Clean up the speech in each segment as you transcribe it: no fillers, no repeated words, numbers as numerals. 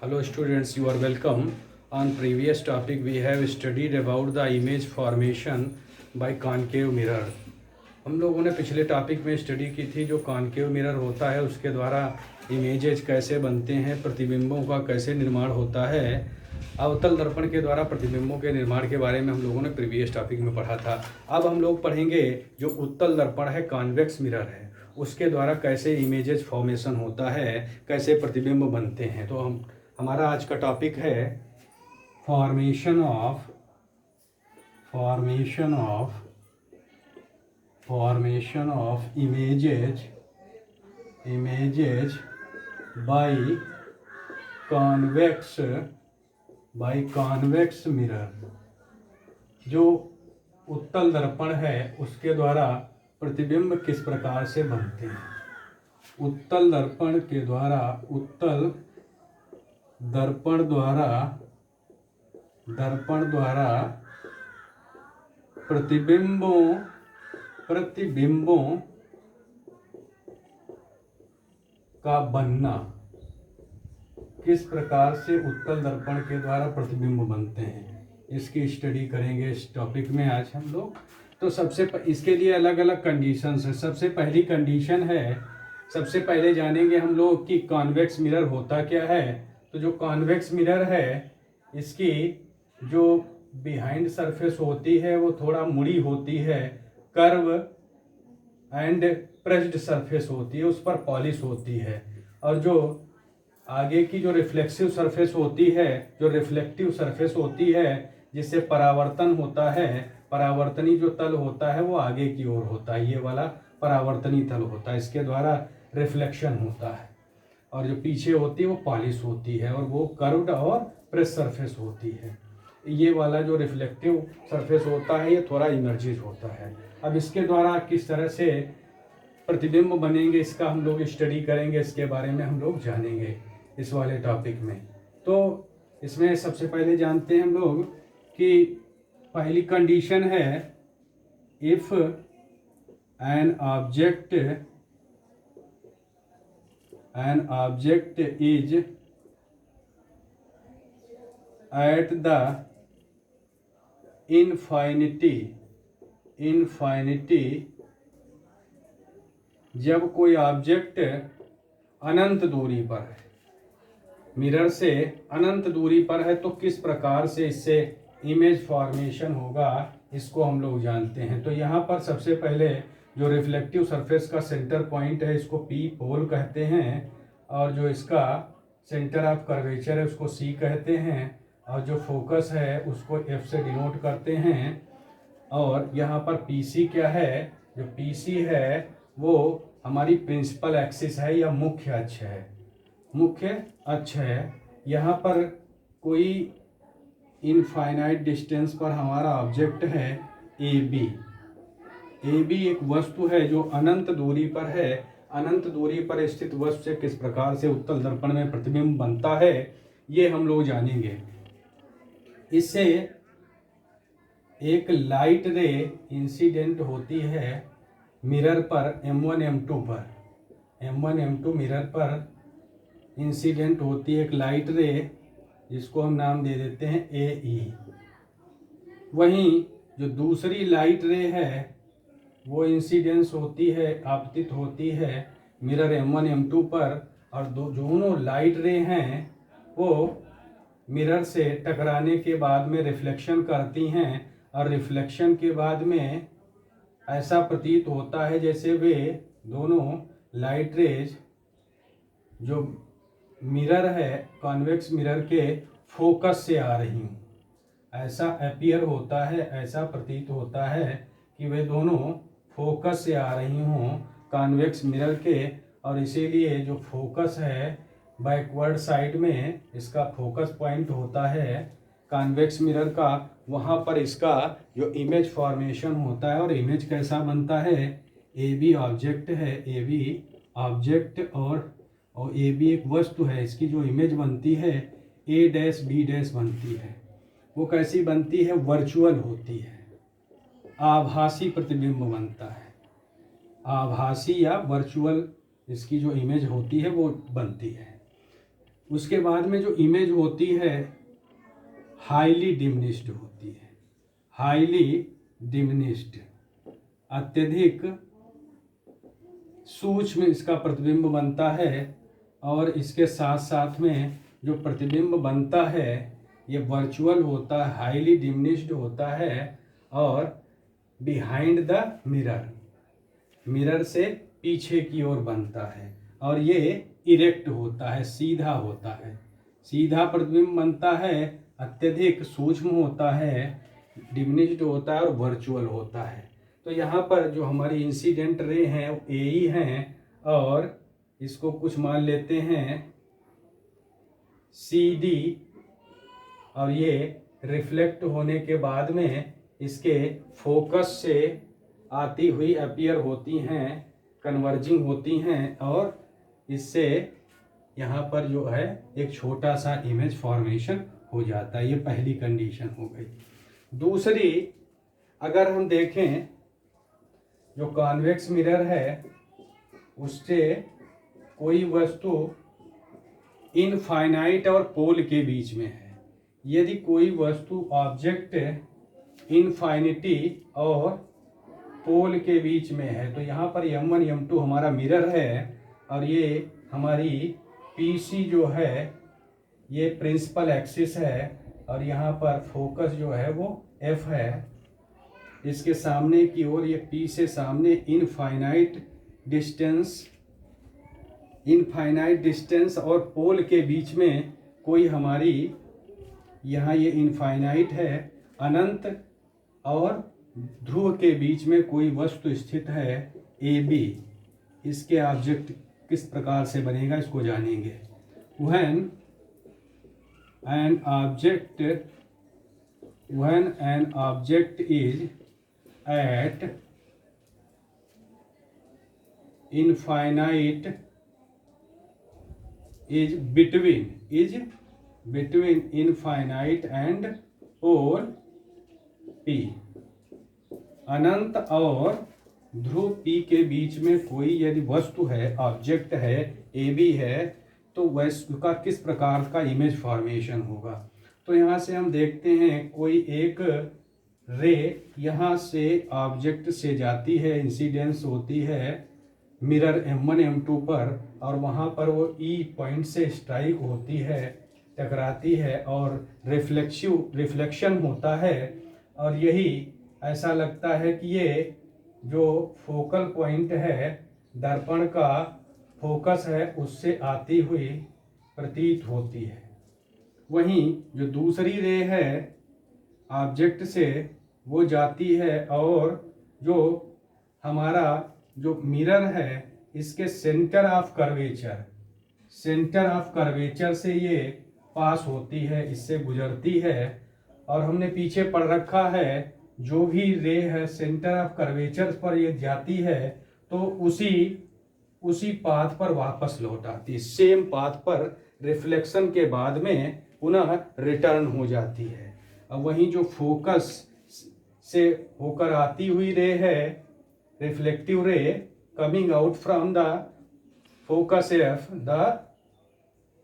Hello students, you are welcome. On previous topic we have studied about the image formation by concave mirror. हम लोगों ने पिछले topic में study की थी जो कॉनकेव मिरर होता है उसके द्वारा इमेजेज कैसे बनते हैं, प्रतिबिंबों का कैसे निर्माण होता है। अवतल दर्पण के द्वारा प्रतिबिंबों के निर्माण के बारे में हम लोगों ने प्रीवियस टॉपिक में पढ़ा था। अब हम लोग पढ़ेंगे जो उत्तल दर्पण है, कॉन्वेक्स मिरर है, उसके द्वारा कैसे इमेजेज फॉर्मेशन होता है, कैसे प्रतिबिंब बनते हैं। तो हमारा आज का टॉपिक है formation of images by convex mirror. जो उत्तल दर्पण है उसके द्वारा प्रतिबिंब किस प्रकार से बनते हैं। उत्तल दर्पण द्वारा प्रतिबिंबों का बनना, किस प्रकार से उत्तल दर्पण के द्वारा प्रतिबिंब बनते हैं, इसकी स्टडी करेंगे इस टॉपिक में आज हम लोग। तो इसके लिए अलग अलग कंडीशंस हैं। सबसे पहली कंडीशन है, सबसे पहले जानेंगे हम लोग कि कॉन्वेक्स मिरर होता क्या है। तो जो कॉन्वेक्स मिरर है इसकी जो बिहाइंड सरफेस होती है वो थोड़ा मुड़ी होती है, कर्व एंड प्रेस्ड सरफेस होती है, उस पर पॉलिश होती है। और जो आगे की जो रिफ्लेक्सिव सरफेस होती है, जो रिफ्लेक्टिव सरफेस होती है, जिससे परावर्तन होता है, परावर्तनी जो तल होता है वो आगे की ओर होता है, ये वाला परावर्तनी तल होता है, इसके द्वारा रिफ्लेक्शन होता है। और जो पीछे होती है वो पॉलिश होती है और वो कर्व्ड और प्रेस सरफेस होती है। ये वाला जो रिफ्लेक्टिव सरफेस होता है ये थोड़ा इमर्जिज होता है। अब इसके द्वारा किस तरह से प्रतिबिंब बनेंगे इसका हम लोग स्टडी करेंगे, इसके बारे में हम लोग जानेंगे इस वाले टॉपिक में। तो इसमें सबसे पहले जानते हैं हम लोग कि पहली कंडीशन है, if an object is at the infinity, जब कोई ऑब्जेक्ट अनंत दूरी पर है, मिरर से अनंत दूरी पर है, तो किस प्रकार से इससे इमेज फॉर्मेशन होगा इसको हम लोग जानते हैं। तो यहाँ पर सबसे पहले जो रिफ्लेक्टिव सरफेस का सेंटर पॉइंट है इसको पी पोल कहते हैं, और जो इसका सेंटर ऑफ कर्वेचर है उसको सी कहते हैं, और जो फोकस है उसको एफ से डिनोट करते हैं। और यहाँ पर पीसी क्या है, जो पीसी है वो हमारी प्रिंसिपल एक्सिस है या मुख्य अक्ष है। यहाँ पर कोई इनफाइनाइट डिस्टेंस पर हमारा ऑब्जेक्ट है ए बी एक वस्तु है जो अनंत दूरी पर है। अनंत दूरी पर स्थित वस्तु से किस प्रकार से उत्तल दर्पण में प्रतिबिंब बनता है ये हम लोग जानेंगे। इससे एक लाइट रे इंसिडेंट होती है मिरर पर, M1 M2 मिरर पर इंसिडेंट होती है एक लाइट रे, जिसको हम नाम दे देते हैं AE। वहीं जो दूसरी लाइट रे है वो इंसिडेंस होती है, आपतित होती है मिरर M1 M2 पर, और दोनों लाइट रे हैं वो मिरर से टकराने के बाद में रिफ्लेक्शन करती हैं, और रिफ्लेक्शन के बाद में ऐसा प्रतीत होता है जैसे वे दोनों लाइट रेज जो मिरर है कॉन्वेक्स मिरर के फोकस से आ रही हूँ, ऐसा अपीयर होता है, ऐसा प्रतीत होता है कि वे दोनों फोकस से आ रही हूँ कॉन्वेक्स मिरर के। और इसीलिए जो फोकस है बैकवर्ड साइड में इसका फोकस पॉइंट होता है कॉन्वेक्स मिरर का, वहाँ पर इसका जो इमेज फॉर्मेशन होता है। और इमेज कैसा बनता है, ए बी ऑब्जेक्ट है, ए बी ऑब्जेक्ट और ए बी एक वस्तु है, इसकी जो इमेज बनती है A डैश B डैश बनती है। वो कैसी बनती है, वर्चुअल होती है, आभासी प्रतिबिंब बनता है, आभासी या वर्चुअल इसकी जो इमेज होती है वो बनती है। उसके बाद में जो इमेज होती है हाईली डिमिनिश्ड होती है, हाईली डिमिनिश्ड, अत्यधिक सूक्ष्म इसका प्रतिबिंब बनता है। और इसके साथ साथ में जो प्रतिबिंब बनता है ये वर्चुअल होता है, हाईली डिमिनिश्ड होता है और बिहाइंड द मिरर, मिरर से पीछे की ओर बनता है। और ये इरेक्ट होता है, सीधा होता है, सीधा प्रतिबिंब बनता है, अत्यधिक सूक्ष्म होता है, डिमिनिश्ड होता है और वर्चुअल होता है। तो यहाँ पर जो हमारी इंसिडेंट रे हैं वो ए ही हैं और इसको कुछ मान लेते हैं सी डी, और ये रिफ्लेक्ट होने के बाद में इसके फोकस से आती हुई अपीयर होती हैं, कन्वर्जिंग होती हैं और इससे यहाँ पर जो है एक छोटा सा इमेज फॉर्मेशन हो जाता है। ये पहली कंडीशन हो गई। दूसरी, अगर हम देखें जो कॉन्वेक्स मिरर है उससे कोई वस्तु इनफाइनाइट और पोल के बीच में है। यदि कोई वस्तु ऑब्जेक्ट इनफाइनिटी और पोल के बीच में है तो यहाँ पर M1 M2 हमारा मिरर है और ये हमारी PC जो है ये प्रिंसिपल एक्सिस है और यहाँ पर फोकस जो है वो F है। इसके सामने की ओर ये P से सामने इनफाइनाइट डिस्टेंस और पोल के बीच में कोई हमारी यहाँ ये इनफाइनाइट है अनंत और ध्रुव के बीच में कोई वस्तु स्थित है AB। इसके ऑब्जेक्ट किस प्रकार से बनेगा इसको जानेंगे। When an object is at infinite is between infinite and pole P, अनंत और ध्रुव P के बीच में कोई यदि वस्तु है, ऑब्जेक्ट है, AB है, तो वस्तु का किस प्रकार का इमेज फॉर्मेशन होगा। तो यहाँ से हम देखते हैं कोई एक रे यहाँ से ऑब्जेक्ट से जाती है, इंसिडेंस होती है मिरर M1 M2 पर और वहाँ पर वो E पॉइंट से स्ट्राइक होती है, टकराती है और रिफ्लेक्शन होता है। और यही ऐसा लगता है कि ये जो फोकल पॉइंट है दर्पण का फोकस है उससे आती हुई प्रतीत होती है। वहीं जो दूसरी रे है ऑब्जेक्ट से वो जाती है और जो हमारा जो मिरर है इसके सेंटर ऑफ कर्वेचर से ये पास होती है, इससे गुजरती है। और हमने पीछे पढ़ रखा है जो भी रे है सेंटर ऑफ कर्वेचर पर ये जाती है तो उसी पाथ पर वापस लौट आती है, सेम पाथ पर रिफ्लेक्शन के बाद में पुनः रिटर्न हो जाती है। अब वहीं जो फोकस से होकर आती हुई रे है reflective ray coming out from the focus F, the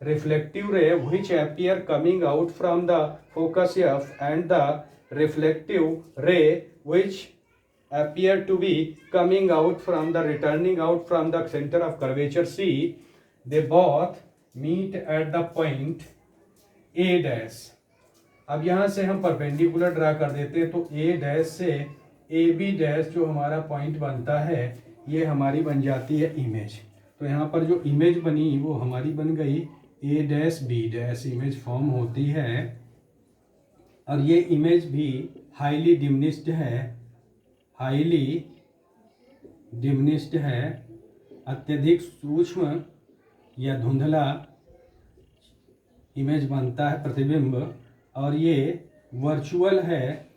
reflective ray which appear coming out from the focus F and the reflective ray which appear to be coming out from the returning out from the center of curvature C, they both meet at the point A dash। अब यहाँ से हम perpendicular draw कर देते हैं तो A dash से AB dash जो हमारा पॉइंट बनता है ये हमारी बन जाती है इमेज। तो यहाँ पर जो इमेज बनी वो हमारी बन गई A dash B dash image form होती है। और ये इमेज भी हाईली डिमिनिश्ड है, अत्यधिक सूक्ष्म या धुंधला इमेज बनता है प्रतिबिंब। और ये वर्चुअल है,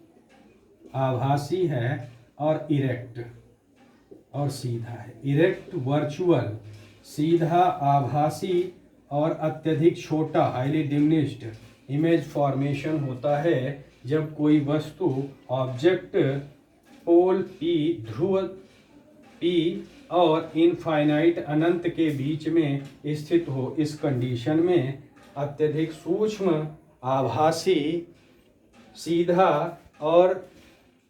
आभासी है और इरेक्ट और सीधा है। इरेक्ट, वर्चुअल, सीधा, आभासी और अत्यधिक छोटा हाईली डिमिनिश्ड इमेज फॉर्मेशन होता है जब कोई वस्तु ऑब्जेक्ट पोल P, ध्रुव P और इनफाइनाइट अनंत के बीच में स्थित हो। इस कंडीशन में अत्यधिक सूक्ष्म, आभासी, सीधा और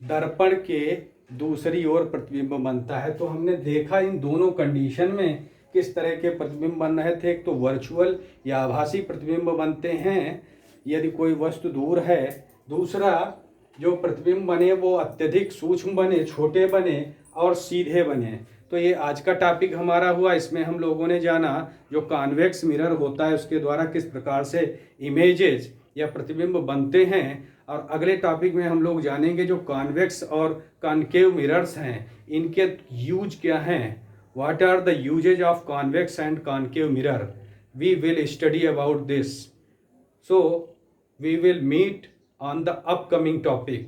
दर्पण के दूसरी ओर प्रतिबिंब बनता है। तो हमने देखा इन दोनों कंडीशन में किस तरह के प्रतिबिंब बन रहे थे। एक तो वर्चुअल या आभासी प्रतिबिंब बनते हैं यदि कोई वस्तु दूर है, दूसरा जो प्रतिबिंब बने वो अत्यधिक सूक्ष्म बने, छोटे बने और सीधे बने। तो ये आज का टॉपिक हमारा हुआ। इसमें हम लोगों ने जाना जो कॉन्वेक्स मिरर होता है उसके द्वारा किस प्रकार से इमेजेस या प्रतिबिंब बनते हैं, और अगले टॉपिक में हम लोग जानेंगे जो कॉन्वेक्स और कॉन्केव मिरर्स हैं इनके यूज क्या हैं। What are the uses of convex and concave mirror, we will study about this. So we will meet on the upcoming topic.